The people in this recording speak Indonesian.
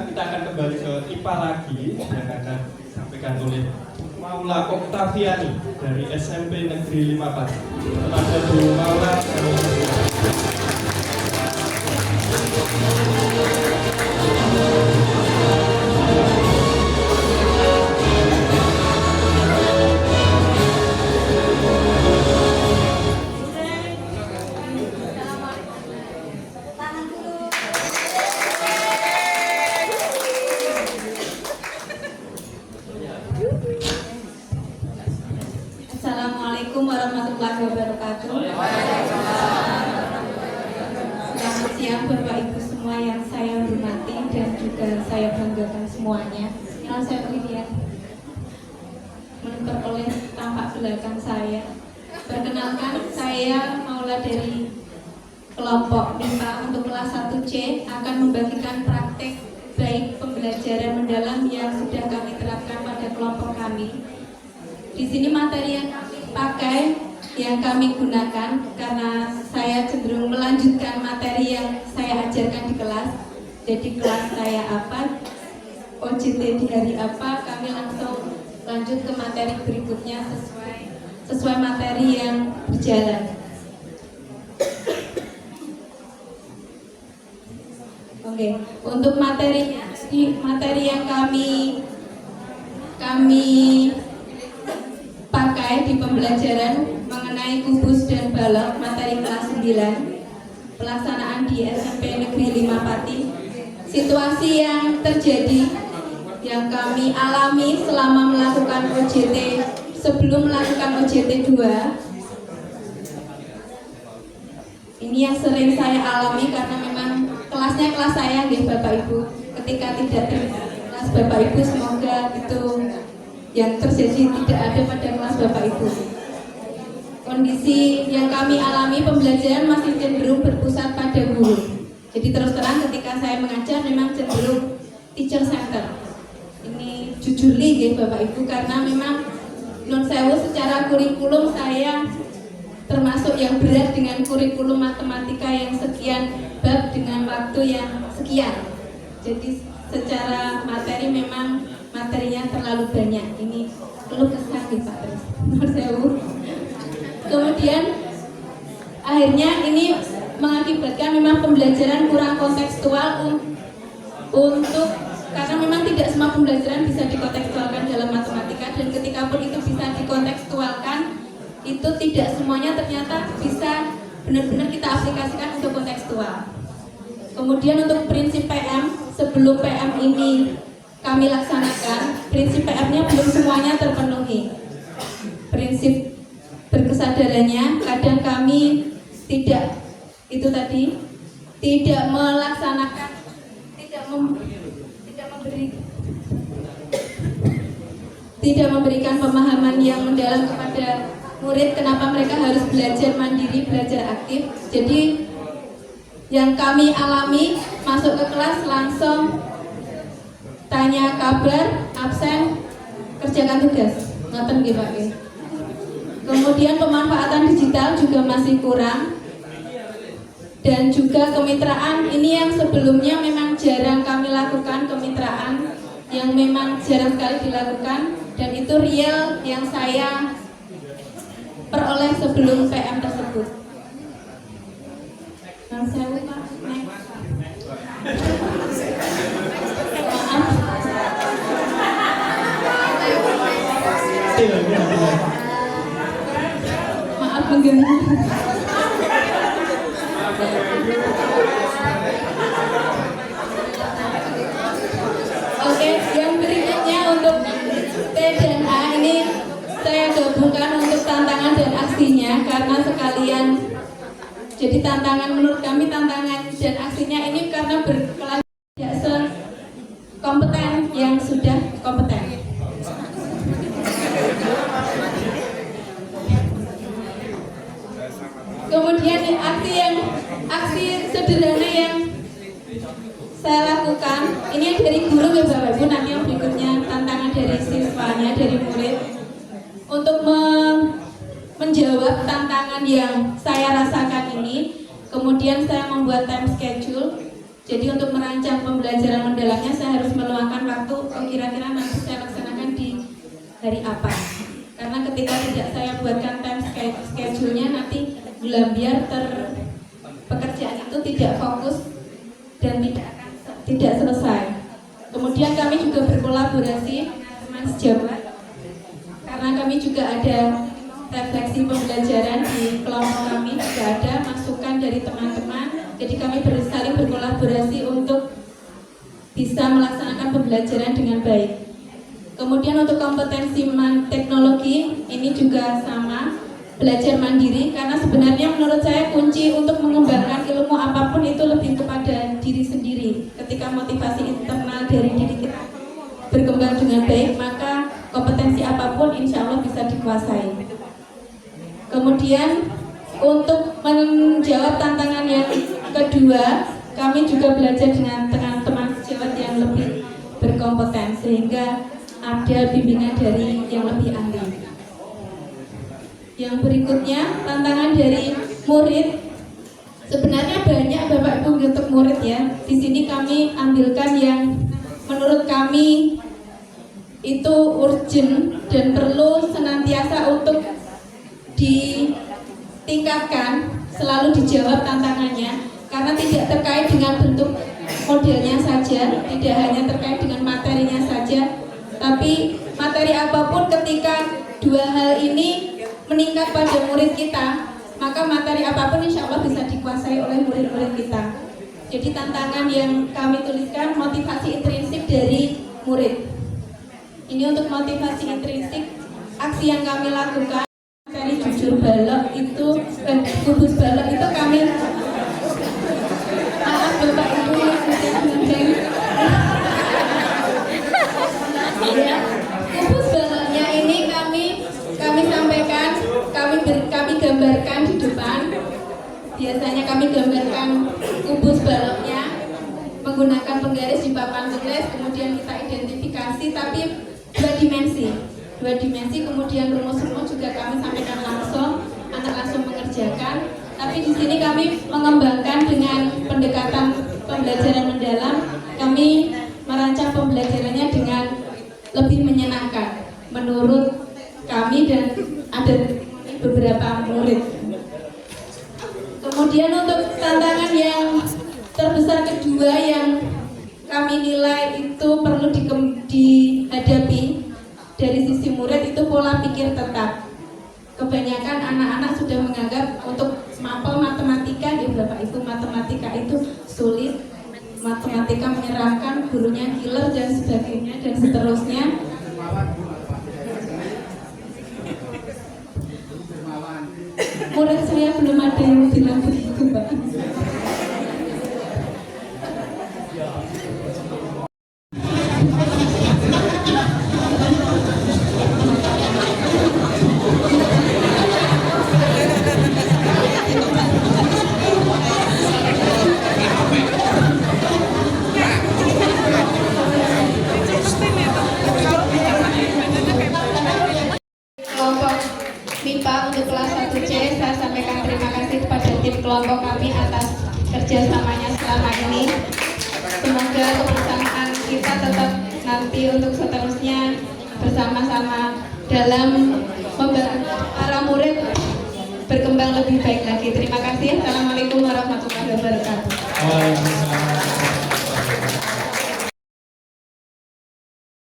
kita akan kembali ke IPA lagi yang akan disampaikan oleh Maula Oktaviani dari SMP Negeri 5 Pati. Kepada Bu Maula, Assalamualaikum warahmatullahi wabarakatuh. Selamat siang Bapak Ibu semua yang saya hormati dan juga saya banggakan semuanya. Yang saya lihat memperoleh tampak belakang saya. Perkenalkan, saya Maula dari kelompok MIPA untuk kelas 1C akan membagikan praktek baik pembelajaran mendalam yang sudah kami terapkan pada kelompok kami. Di sini materi yang kami pakai, yang kami gunakan, karena saya cenderung melanjutkan materi yang saya ajarkan di kelas. Jadi kelas saya apa, OJT di hari apa, kami langsung lanjut ke materi berikutnya sesuai materi yang berjalan. Oke, untuk materinya, materi yang kami pakai di pembelajaran mengenai kubus dan balok materi kelas 9 pelaksanaan di SMP Negeri 5 Pati. Situasi yang terjadi yang kami alami selama melakukan OJT, sebelum melakukan OJT 2, ini yang sering saya alami karena memang kelasnya kelas saya nggih Bapak Ibu. Ketika tidak kelas Bapak Ibu, semoga itu yang terjadi tidak ada pada kelas Bapak Ibu. Kondisi yang kami alami, pembelajaran masih cenderung berpusat pada guru. Jadi terus terang ketika saya mengajar memang cenderung teacher center. Ini jujur ya Bapak Ibu, karena memang non sewu secara kurikulum saya termasuk yang berat dengan kurikulum matematika yang sekian bab dengan waktu yang sekian. Jadi secara materi memang materinya terlalu banyak. Ini perlu kesah Pak Tris. Kemudian akhirnya ini mengakibatkan memang pembelajaran kurang kontekstual untuk karena memang tidak semua pembelajaran bisa dikontekstualkan dalam matematika, dan ketika pun itu bisa dikontekstualkan, itu tidak semuanya ternyata bisa benar-benar kita aplikasikan untuk kontekstual. Kemudian untuk prinsip PM, sebelum PM ini kami laksanakan, prinsip PM-nya belum semuanya terpenuhi. Prinsip berkesadarannya kadang kami tidak melaksanakan, tidak memberikan pemahaman yang mendalam kepada murid kenapa mereka harus belajar mandiri, belajar aktif. Jadi yang kami alami masuk ke kelas langsung tanya kabar, absen, kerjakan tugas. Ngoten nggih Pak. Kemudian pemanfaatan digital juga masih kurang. Dan juga kemitraan, ini yang sebelumnya memang jarang kami lakukan, kemitraan yang memang jarang sekali dilakukan, dan itu real yang saya peroleh sebelum PM tersebut. Bang Sewu Pak, maaf mengganggu. Oke, yang berikutnya untuk T dan A ini saya gabungkan untuk tantangan dan aksinya karena sekalian. Jadi tantangan menurut kami, tantangan dan aksinya ini karena berkelas tidak sekompeten yang sudah kompeten. Kemudian aksi sederhana yang saya lakukan, ini dari guru ya Bapak Ibu, nanti yang berikutnya tantangan dari siswanya, dari murid untuk menjawab tantangan yang saya rasakan ini. Kemudian saya membuat time schedule. Jadi untuk merancang pembelajaran mendalamnya saya harus meluangkan waktu kira-kira nanti saya laksanakan di hari apa. Karena ketika tidak saya buatkan time schedule-nya nanti gelambiar pekerjaan itu tidak fokus dan tidak selesai. Kemudian kami juga berkolaborasi dengan teman sejawat karena kami juga ada refleksi pembelajaran di kelompok kami, juga ada masukan dari teman-teman. Jadi kami saling berkolaborasi untuk bisa melaksanakan pembelajaran dengan baik. Kemudian untuk kompetensi teknologi ini juga sama, belajar mandiri, karena sebenarnya menurut saya kunci untuk mengembangkan ilmu apapun itu lebih kepada diri sendiri. Ketika motivasi internal dari diri kita berkembang dengan baik, maka kompetensi apapun insya Allah bisa dikuasai. Kemudian untuk menjawab tantangan yang kedua, kami juga belajar dengan teman sejawat yang lebih berkompeten sehingga ada bimbingan dari yang lebih ahli. Yang berikutnya, tantangan dari murid. Sebenarnya banyak Bapak Ibu untuk murid ya. Di sini kami ambilkan yang menurut kami itu urgent dan perlu senantiasa untuk ditingkatkan, selalu dijawab tantangannya, karena tidak terkait dengan bentuk modelnya saja, tidak hanya terkait dengan materinya saja, tapi materi apapun ketika dua hal ini meningkat pada murid kita, maka materi apapun insya Allah bisa dikuasai oleh murid-murid kita. Jadi tantangan yang kami tuliskan motivasi intrinsik dari murid. Ini untuk motivasi intrinsik, aksi yang kami lakukan dari jujur balok itu, kubus balok itu kami maaf Bapak Ibu yang sedang ya, kubus baloknya ini kami sampaikan, kami gambarkan di depan. Biasanya kami gambarkan kubus baloknya menggunakan penggaris di papan tulis, kemudian kita identifikasi, tapi dua dimensi, kemudian rumus-rumus juga kami sampaikan langsung, anak langsung mengerjakan. Tapi di sini kami mengembangkan dengan pendekatan pembelajaran mendalam, kami merancang pembelajarannya dengan lebih menyenangkan menurut kami dan ada beberapa murid. Kemudian untuk tantangan yang terbesar kedua yang kami nilai itu perlu dihadapi dari sisi murid itu pola pikir tetap. Kebanyakan anak-anak sudah menganggap untuk mapel matematika, ya Bapak Ibu, matematika itu sulit, matematika menyeramkan, gurunya killer dan sebagainya dan seterusnya. Murid saya belum ada yang bilang begitu, Pak. Untuk kelas 1C, saya sampaikan terima kasih kepada tim kelompok kami atas kerjasamanya selama ini. Semoga kebersamaan kita tetap nanti untuk seterusnya bersama-sama dalam membantu para murid berkembang lebih baik lagi. Terima kasih. Assalamualaikum warahmatullahi wabarakatuh.